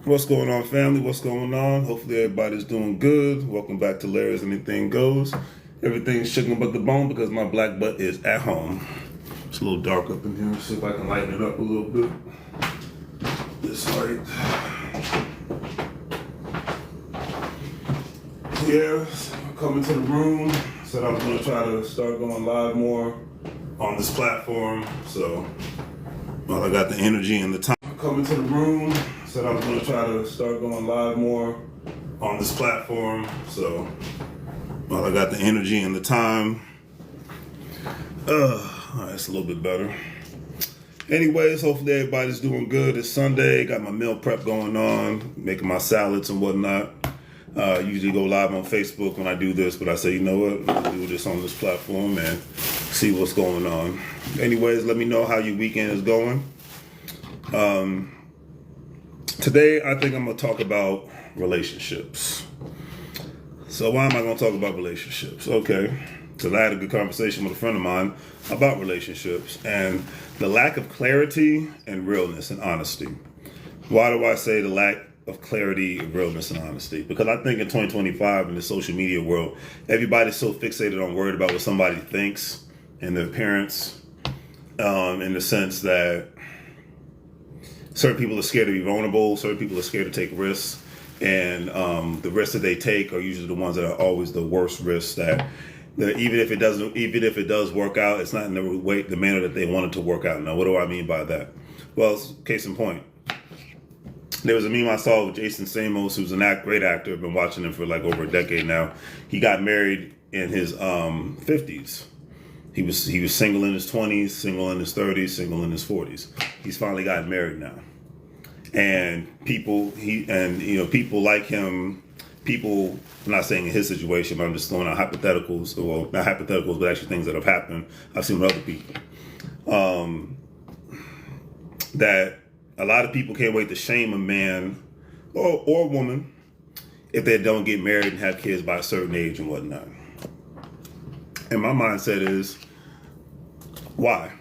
What's going on, family? What's going on? Hopefully everybody's doing good. Welcome back to Larry's Anything Goes. Everything's shaking but the bone because my black butt is at home. It's a little dark up in here. Let's see if I can lighten it up a little bit. This light. Yeah, I'm coming to the room. Said I was going to try to start going live more on this platform. So, well, I got the energy and the time. Coming to the room. Said I was going to try to start going live more on this platform. So, well, I got the energy and the time. All right, it's a little bit better. Anyways, hopefully everybody's doing good. It's Sunday. Got my meal prep going on, making my salads and whatnot. Usually go live on Facebook when I do this, but I say, you know what, I'll do this on this platform and see what's going on. Anyways, let me know how your weekend is going. Today, I think I'm going to talk about relationships. So why am I going to talk about relationships? Okay, because I had a good conversation with a friend of mine about relationships and the lack of clarity and realness and honesty. Why do I say the lack of clarity, realness, and honesty? Because I think in 2025 in the social media world, everybody's so fixated on worried about what somebody thinks and their appearance, in the sense that certain people are scared to be vulnerable, certain people are scared to take risks, and the risks that they take are usually the ones that are always the worst risks. That even if it does work out, it's not in the manner that they want it to work out. Now, what do I mean by that? Well, case in point. There was a meme I saw with Jason Stamos, who's a great actor. I've been watching him for like over a decade now. He got married in his 50s. He was single in his 20s, single in his 30s, single in his 40s. He's finally gotten married now. And people like him, I'm not saying in his situation, but I'm just throwing out hypotheticals, well, not hypotheticals, but actually things that have happened. I've seen with other people. That a lot of people can't wait to shame a man or a woman if they don't get married and have kids by a certain age and whatnot. And my mindset is, why?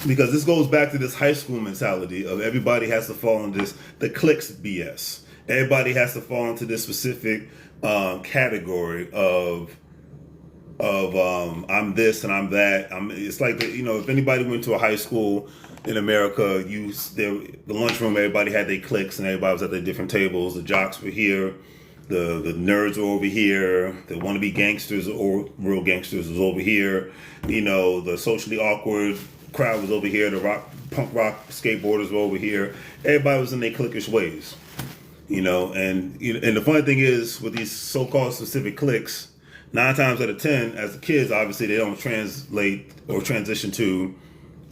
Because this goes back to this high school mentality of everybody has to fall into the cliques BS. Everybody has to fall into this specific category of I'm this and I'm that. It's like, if anybody went to a high school in America, the lunchroom, everybody had their cliques and everybody was at their different tables. The jocks were here. The nerds were over here. The wannabe gangsters or real gangsters was over here. The socially awkward crowd was over here. The punk rock skateboarders were over here. Everybody was in their cliquish ways. And the funny thing is with these so-called specific cliques, 9 times out of 10, as kids, obviously they don't translate or transition to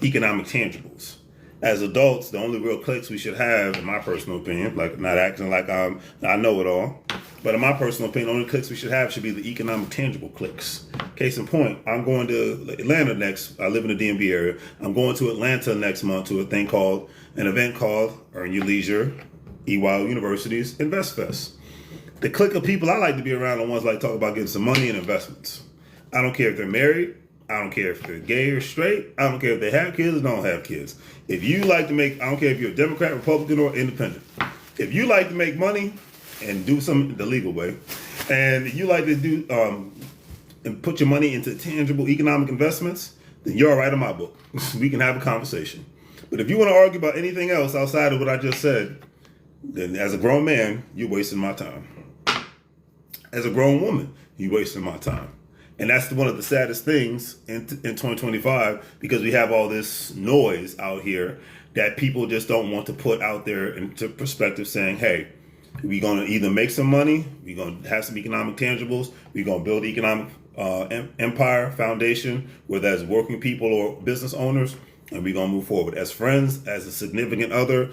economic tangibles. As adults, the only real cliques we should have, in my personal opinion, like not acting like I know it all, but in my personal opinion, the only cliques we should have should be the economic tangible cliques. Case in point, I'm going to Atlanta next. I live in the DMV area. I'm going to Atlanta next month to an event called Earn Your Leisure, EY University's InvestFest. The clique of people I like to be around are the ones like talk about getting some money and investments. I don't care if they're married. I don't care if they're gay or straight. I don't care if they have kids or don't have kids. If you like to I don't care if you're a Democrat, Republican, or independent. If you like to make money and do something the legal way, and you like to do and put your money into tangible economic investments, then you're all right in my book. We can have a conversation. But if you want to argue about anything else outside of what I just said, then as a grown man, you're wasting my time. As a grown woman, you're wasting my time. And that's one of the saddest things in 2025, because we have all this noise out here that people just don't want to put out there into perspective, saying, hey, we're going to either make some money, we're going to have some economic tangibles, we're going to build economic empire, foundation, whether as working people or business owners, and we're going to move forward as friends, as a significant other,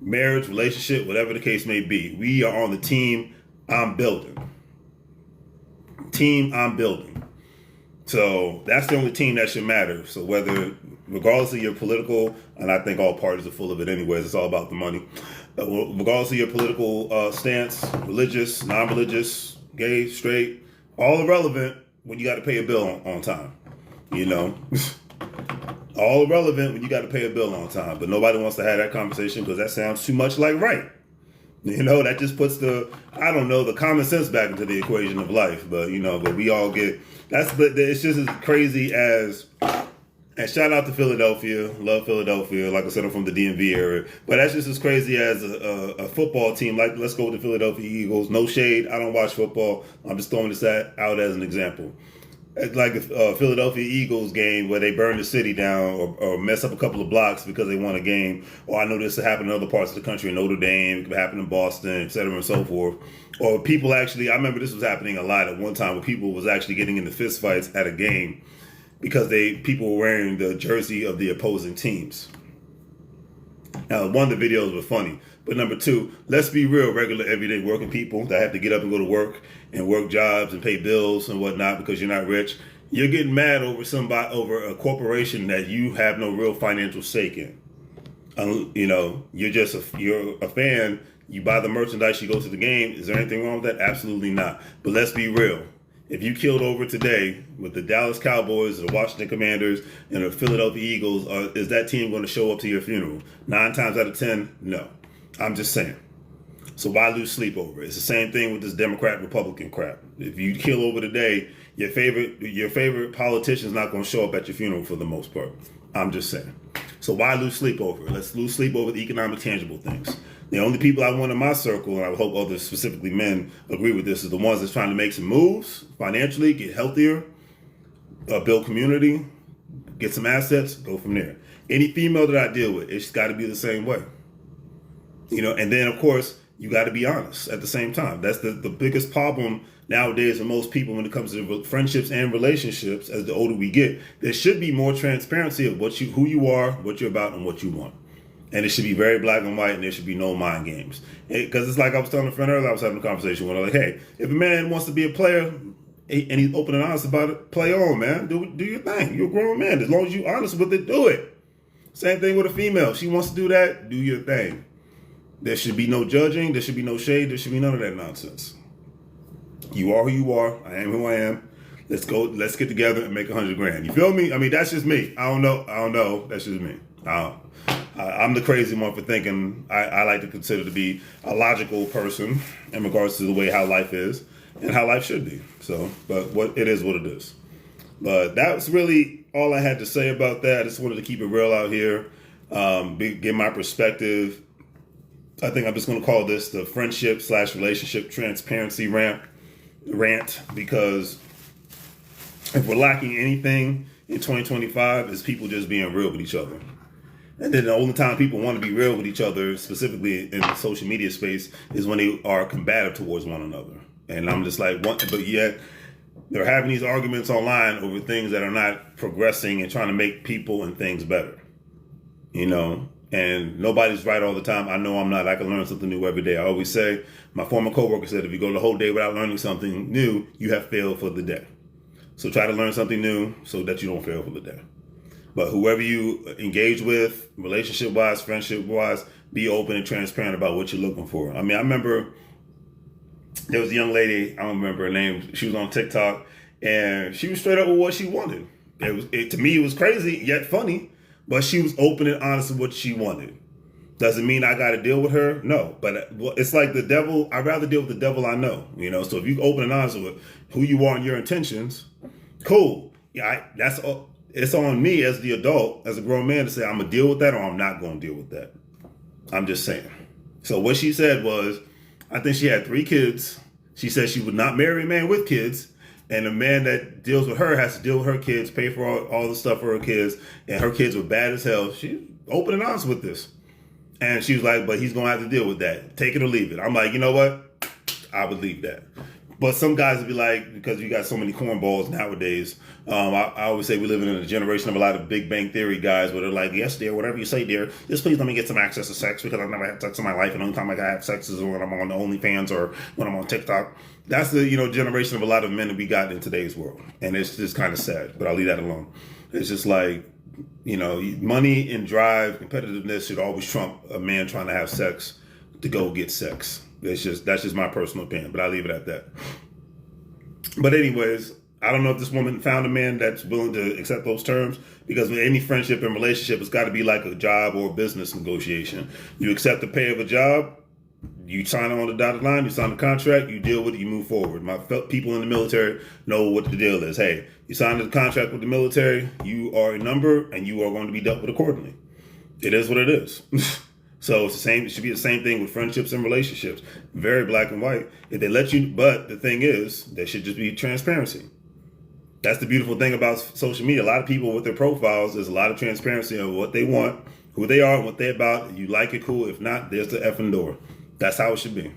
marriage, relationship, whatever the case may be. We are on the team I'm building. So that's the only team that should matter. So regardless of your political, and I think all parties are full of it anyways, it's all about the money. Regardless of your political stance, religious, non-religious, gay, straight, all irrelevant when you got to pay a bill on time. All irrelevant when you got to pay a bill on time. But nobody wants to have that conversation because that sounds too much like right. That just puts the common sense back into the equation of life. But we all get but it's just as crazy as. And shout out to Philadelphia. Love Philadelphia. Like I said, I'm from the DMV area. But that's just as crazy as a football team. Like, let's go with the Philadelphia Eagles. No shade. I don't watch football. I'm just throwing this out as an example. It's like a Philadelphia Eagles game where they burn the city down or mess up a couple of blocks because they won a game. Or I know this happened in other parts of the country, in Notre Dame, it happened in Boston, et cetera, and so forth. Or people actually, I remember this was happening a lot at one time where people was actually getting into fist fights at a game because people were wearing the jersey of the opposing teams. Now, one of the videos were funny. But number two, let's be real, regular, everyday working people that have to get up and go to work and work jobs and pay bills and whatnot because you're not rich. You're getting mad over a corporation that you have no real financial stake in. You're a fan. You buy the merchandise, you go to the game. Is there anything wrong with that? Absolutely not. But let's be real. If you killed over today with the Dallas Cowboys, the Washington Commanders, and the Philadelphia Eagles, is that team going to show up to your funeral? 9 times out of 10, no. I'm just saying. So why lose sleep over it? It's the same thing with this Democrat-Republican crap. If you kill over today, your favorite politician's not going to show up at your funeral for the most part. I'm just saying. So why lose sleep over it? Let's lose sleep over the economic, tangible things. The only people I want in my circle, and I hope others, specifically men, agree with this, is the ones that's trying to make some moves financially, get healthier, build community, get some assets, go from there. Any female that I deal with, it's got to be the same way. And then, of course, you got to be honest at the same time. That's the biggest problem nowadays for most people when it comes to friendships and relationships. As the older we get, there should be more transparency of who you are, what you're about, and what you want. And it should be very black and white, and there should be no mind games. Because it's like I was telling a friend earlier, I was having a conversation with her, like, hey, if a man wants to be a player and he's open and honest about it, play on, man. Do your thing. You're a grown man. As long as you're honest with it, do it. Same thing with a female. If she wants to do that, do your thing. There should be no judging. There should be no shade. There should be none of that nonsense. You are who you are. I am who I am. Let's go. Let's get together and make $100,000. You feel me? I mean, that's just me. I don't know. That's just me. I'm the crazy one for thinking I like to consider to be a logical person in regards to the way how life is and how life should be. So, but what it is, what it is. But that's really all I had to say about that. I just wanted to keep it real out here, give my perspective. I think I'm just going to call this the friendship/relationship transparency rant, because if we're lacking anything in 2025, is people just being real with each other. And then the only time people want to be real with each other, specifically in the social media space, is when they are combative towards one another. And I'm just like, but yet they're having these arguments online over things that are not progressing and trying to make people and things better. And nobody's right all the time. I know I'm not. I can learn something new every day. I always say, my former coworker said, if you go the whole day without learning something new, you have failed for the day. So try to learn something new so that you don't fail for the day. But whoever you engage with, relationship-wise, friendship-wise, be open and transparent about what you're looking for. I mean, I remember there was a young lady, I don't remember her name, she was on TikTok, and she was straight up with what she wanted. To me, it was crazy, yet funny, but she was open and honest with what she wanted. Doesn't mean I got to deal with her, no. But it's like the devil, I'd rather deal with the devil I know, So if you open and honest with who you are and your intentions, cool. Yeah, it's on me as the adult, as a grown man, to say I'm going to deal with that or I'm not going to deal with that. I'm just saying. So what she said was, I think she had 3 kids. She said she would not marry a man with kids. And the man that deals with her has to deal with her kids, pay for all the stuff for her kids. And her kids were bad as hell. She's open and honest with this. And she was like, but he's going to have to deal with that. Take it or leave it. I'm like, you know what? I would leave that. But some guys would be like, because you got so many cornballs nowadays, I always say we live in a generation of a lot of Big Bang Theory guys where they're like, yes, dear, whatever you say, dear, just please let me get some access to sex because I've never had sex in my life. And the only time I have sex is when I'm on the OnlyFans or when I'm on TikTok. That's the generation of a lot of men that we got in today's world. And it's just kind of sad, but I'll leave that alone. It's just like, money and drive, competitiveness should always trump a man trying to have sex to go get sex. That's just my personal opinion, but I'll leave it at that. But anyways, I don't know if this woman found a man that's willing to accept those terms, because with any friendship and relationship, it's got to be like a job or a business negotiation. You accept the pay of a job, You sign on the dotted line, you sign the contract, you deal with it, you move forward. My people in the military know what the deal is. Hey, you signed the contract with the military, you are a number, and you are going to be dealt with accordingly. It is what it is. So it's the same. It should be the same thing with friendships and relationships. Very black and white. If they let you, but the thing is, there should just be transparency. That's the beautiful thing about social media. A lot of people with their profiles, there's a lot of transparency of what they want, who they are, and what they're about. If you like it, cool. If not, there's the effing door. That's how it should be.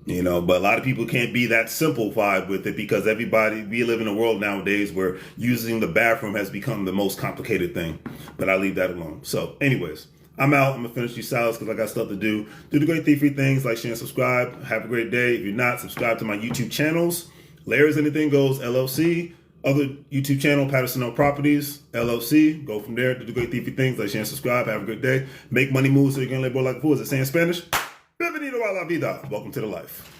You know, but a lot of people can't be that simplified with it because we live in a world nowadays where using the bathroom has become the most complicated thing. But I'll leave that alone. So anyways, I'm out. I'm going to finish these salads because I got stuff to do. Do the great free things, like, share, and subscribe. Have a great day. If you're not, subscribe to my YouTube channels. Larry's Anything Goes, LLC. Other YouTube channel, Patterson Oak Properties, LLC. Go from there. Do the great free things, like, share, and subscribe. Have a good day. Make money move so you can live more like a fool. Is it saying Spanish? Bienvenido a la vida. Welcome to the life.